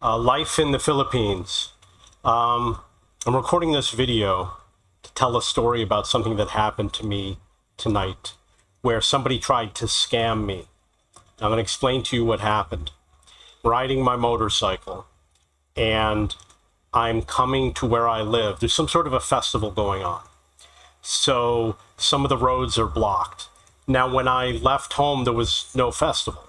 Life in the Philippines. I'm recording this video to tell a story about something that happened to me tonight, where somebody tried to scam me. I'm going to explain to you what happened. Riding my motorcycle, and I'm coming to where I live. There's some sort of a festival going on, so some of the roads are blocked. Now, when I left home, there was no festival.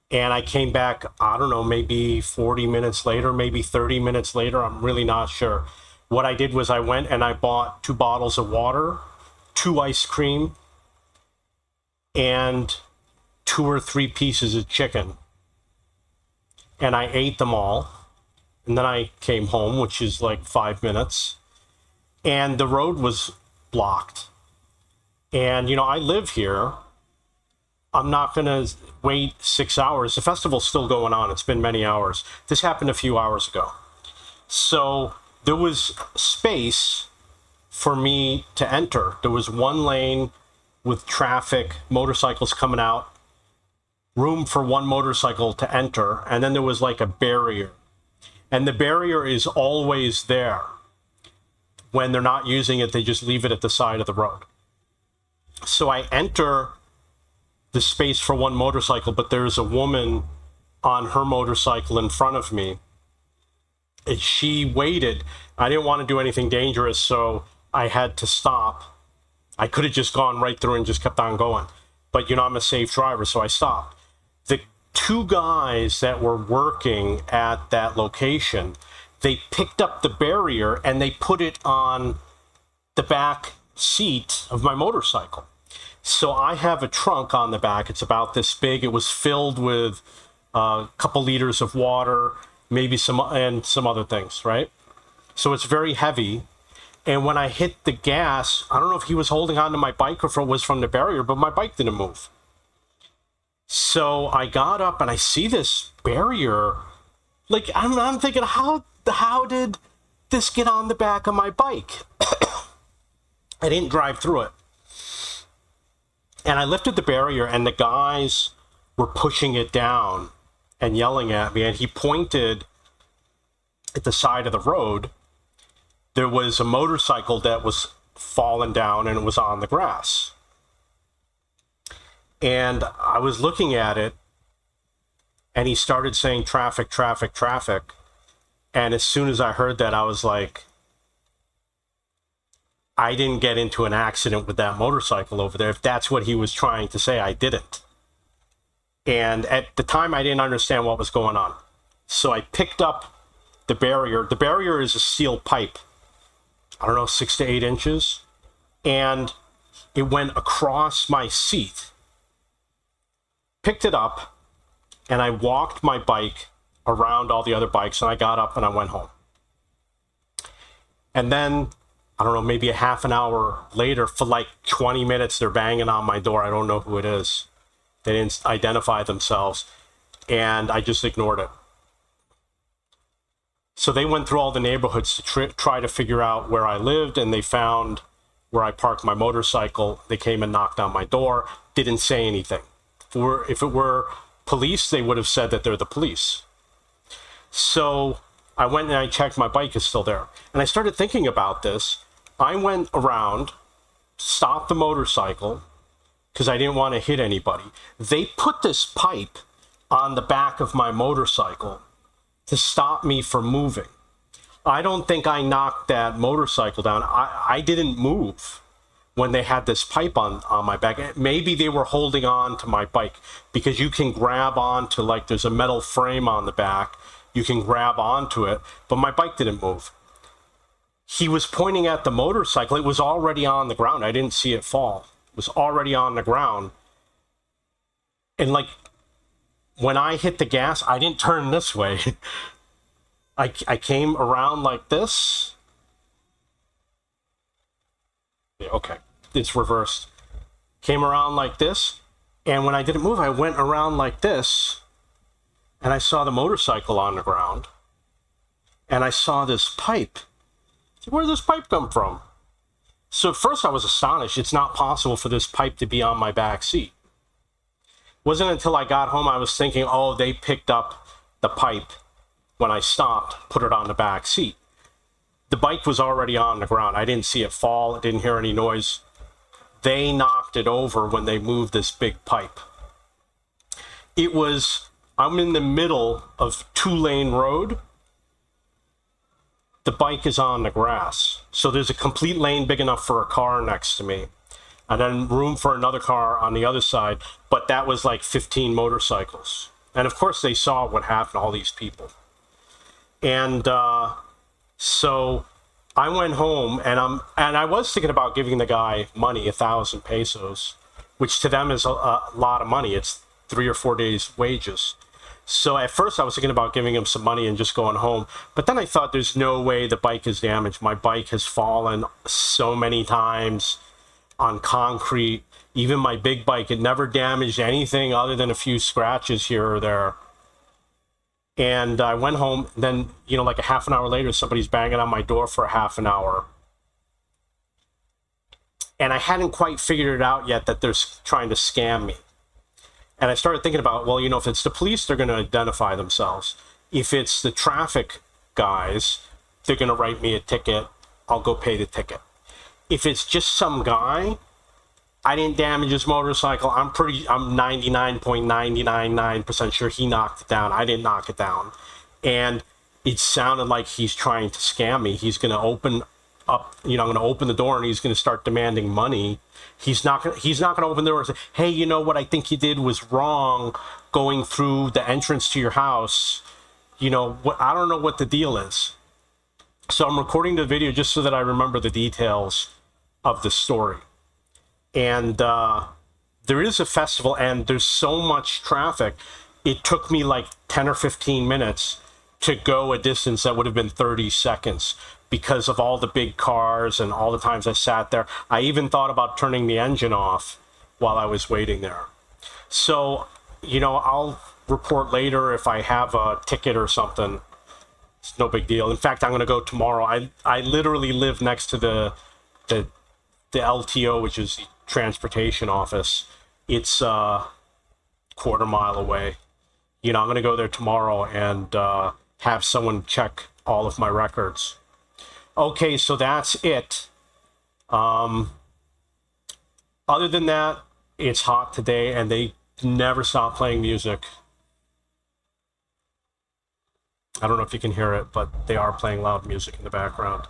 And I came back, I don't know, maybe 40 minutes later, maybe 30 minutes later. I'm really not sure. What I did was I went and I bought 2 bottles of water, 2 ice cream, and 2 or 3 pieces of chicken. And I ate them all. And then I came home, which is like 5 minutes. And the road was blocked. And, I live here. I'm not going to wait 6 hours. The festival's still going on. It's been many hours. This happened a few hours ago. So there was space for me to enter. There was 1 lane with traffic, motorcycles coming out, room for 1 motorcycle to enter. And then there was like a barrier. And the barrier is always there. When they're not using it, they just leave it at the side of the road. So I enter the space for 1 motorcycle, but there's a woman on her motorcycle in front of me. And she waited. I didn't want to do anything dangerous, so I had to stop. I could have just gone right through and just kept on going. But, I'm a safe driver, so I stopped. The 2 guys that were working at that location, they picked up the barrier and they put it on the back seat of my motorcycle. So I have a trunk on the back. It's about this big. It was filled with a couple liters of water, maybe some other things, right? So it's very heavy. And when I hit the gas, I don't know if he was holding on to my bike or if it was from the barrier, but my bike didn't move. So I got up and I see this barrier. Like, I'm thinking, how did this get on the back of my bike? I didn't drive through it. And I lifted the barrier, and the guys were pushing it down and yelling at me. And he pointed at the side of the road. There was a motorcycle that was fallen down, and it was on the grass. And I was looking at it, and he started saying traffic, traffic, traffic. And as soon as I heard that, I was like, I didn't get into an accident with that motorcycle over there. If that's what he was trying to say, I didn't. And at the time, I didn't understand what was going on. So I picked up the barrier. The barrier is a steel pipe, I don't know, 6 to 8 inches. And it went across my seat. Picked it up, and I walked my bike around all the other bikes, and I got up and I went home. And then, I don't know, maybe a half an hour later, for like 20 minutes, they're banging on my door. I don't know who it is. They didn't identify themselves, and I just ignored it. So they went through all the neighborhoods to try to figure out where I lived, and they found where I parked my motorcycle. They came and knocked on my door, didn't say anything. If it were police, they would have said that they're the police. So I went and I checked my bike is still there. And I started thinking about this. I went around, stopped the motorcycle, because I didn't want to hit anybody. They put this pipe on the back of my motorcycle to stop me from moving. I don't think I knocked that motorcycle down. I didn't move when they had this pipe on my back. Maybe they were holding on to my bike, because you can grab onto, like, there's a metal frame on the back. You can grab onto it, but my bike didn't move. He was pointing at the motorcycle. It was already on the ground. I didn't see it fall. It was already on the ground. And, like, when I hit the gas, I didn't turn this way. I came around like this. Yeah, okay, it's reversed. Came around like this. And when I didn't move, I went around like this. And I saw the motorcycle on the ground. And I saw this pipe. Where did this pipe come from? So at first I was astonished. It's not possible for this pipe to be on my back seat. It wasn't until I got home I was thinking, oh, they picked up the pipe when I stopped, put it on the back seat. The bike was already on the ground. I didn't see it fall. I didn't hear any noise. They knocked it over when they moved this big pipe. I'm in the middle of 2-lane road. The bike is on the grass. So there's a complete lane big enough for a car next to me. And then room for another car on the other side. But that was like 15 motorcycles. And of course they saw what happened to all these people. And so I went home, and I was thinking about giving the guy money, 1,000 pesos, which to them is a lot of money. It's 3 or 4 days' wages. So at first I was thinking about giving him some money and just going home. But then I thought, there's no way the bike is damaged. My bike has fallen so many times on concrete. Even my big bike, it never damaged anything other than a few scratches here or there. And I went home, and then, like a half an hour later, somebody's banging on my door for a half an hour. And I hadn't quite figured it out yet that they're trying to scam me. And I started thinking about, well, if it's the police, they're going to identify themselves. If it's the traffic guys, they're going to write me a ticket. I'll go pay the ticket. If it's just some guy, I didn't damage his motorcycle. I'm 99.999% sure he knocked it down. I didn't knock it down. And it sounded like he's trying to scam me. He's going to open up, I'm going to open the door, and he's going to start demanding money. He's not going to open the door and say, hey, what I think you did was wrong going through the entrance to your house. I don't know what the deal is. So I'm recording the video just so that I remember the details of the story. And there is a festival, and there's so much traffic. It took me like 10 or 15 minutes to go a distance that would have been 30 seconds because of all the big cars and all the times I sat there. I even thought about turning the engine off while I was waiting there. So, I'll report later if I have a ticket or something. It's no big deal. In fact, I'm going to go tomorrow. I literally live next to the LTO, which is the transportation office. It's a quarter mile away. I'm going to go there tomorrow and have someone check all of my records. Okay, so that's it. Other than that, it's hot today, and they never stop playing music. I don't know if you can hear it, but they are playing loud music in the background.